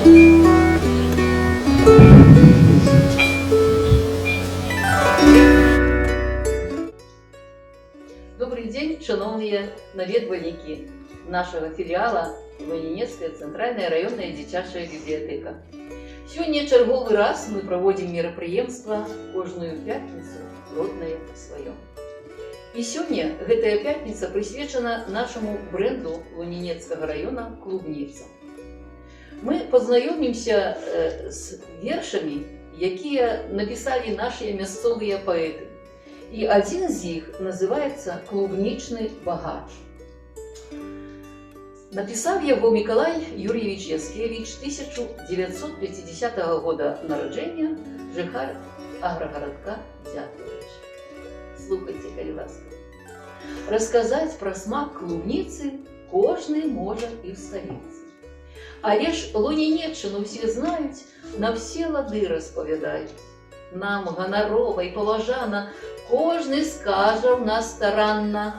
Добрый день, шановні наведвальнікі нашего филиала Лунінецкая центральная районная дзіцячая библиотека. Сегодня черговый раз мы проводим мерапрыемства кожную пятницу родное свое. И сегодня гэтая пятница присвечена нашему бренду Лунінецкага района «Клубница». Мы познакомимся с вершами, якія написали наши мясцовые поэты. И один из них называется «Клубничный богач». Написал его Миколай Юрьевич Яскевич, 1950 года народження, жихар агрогородка Дятлович. Слухайте, калі ласка. Рассказать про смак клубницы кожный может и в столице. Але ж Лунінеччину все знают, на все лады расповедают. Нам гонорова и поважана, кожный скаже в нас старанно.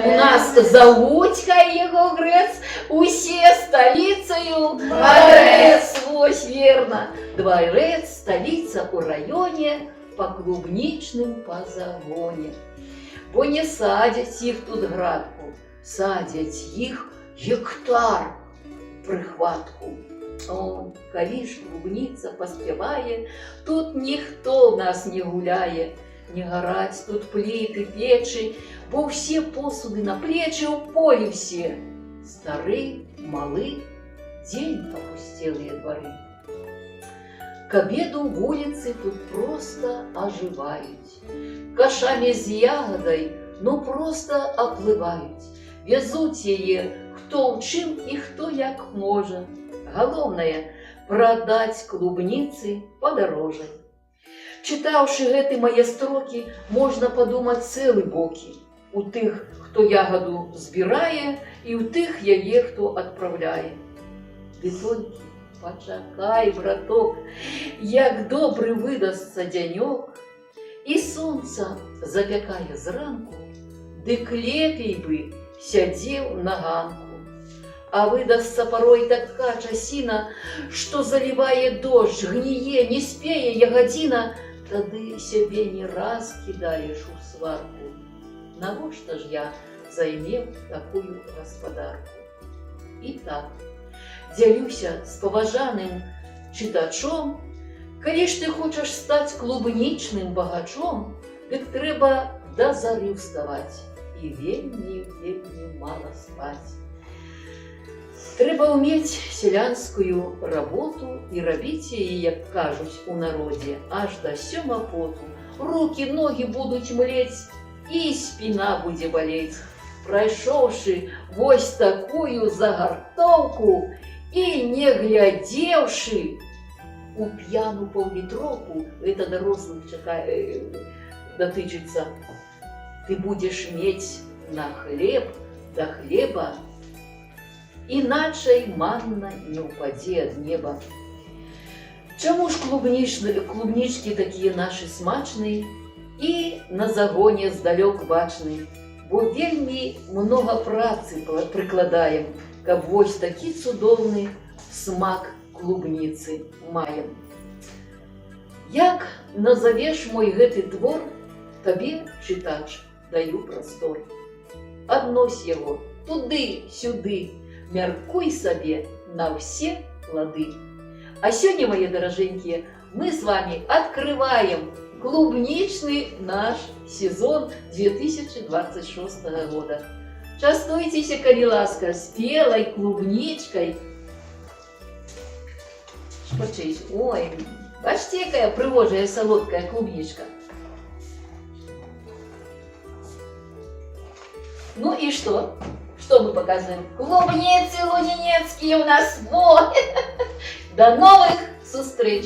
У нас завудька его грец, усе столицею дворец. Вось верно, дворец, столица у районе, по клубничным позагоне. Бо не садять их тут градку, садять их гектар прихватку. О, калі ж клубница поспевае, тут ніхто в нас не гуляе. Не гараць тут плиты, печи, бо все посуды на плечи у поле все. Стары, малы, день опустелые дворы. К обеду улицы тут просто оживают. Кашами с ягодой, ну просто оплывают. Везут яе, кто у чым и кто як может. Головное – продать клубницы подороже. Читавши гэты мае строки, можно подумать целый боки. У тых, кто ягоду збирае, и у тых яе, кто отправляе. Ды толькі пачакай, браток, як добры выдастся дзянёк, и солнца запякае зранку, дык лепей бы сядзеў на ганку. А выдастся порой така часіна, что заливае дождь, гніе, не спее ягодина, тады сябе не раз кидаешь у сварку. Навошта ж я займеў такую гаспадарку? И так, дзялюся с поважаным читачом, калі ж ты хочешь стать клубничным богачом, дык трэба до зары вставать и вельмі мало спать. Трэба уметь селянскую работу и робить її, як кажуть у народе, аж до сёма поту. Руки, ноги будут млеть, и спина будет болеть. Пройшовши вось такую загартовку и не глядевши у пьяну поллитровку, это дорослых дотычется, ты будешь иметь на хлеб до хлеба, иначе манна не упаде от неба. Чему ж клубнички такие наши смачные и на загоне сдалек бачные? Бо вельми много працы прикладаем, каб вось такі цудоўны смак клубницы маем. Як назовешь мой гэты твор, табе, читач, даю простор. Аднось его туды-сюды, мяркуй себе на все лады. А сегодня, мои дороженькие, мы с вами открываем клубничный наш сезон 2026 года. Частуйтесь, калі ласка, спелой клубничкой. Шпачись. Ой, бачите, какая пригожая солодкая клубничка. Ну и что? Что мы показываем? Клубницы лунінецкие у нас. Вот. До новых встреч!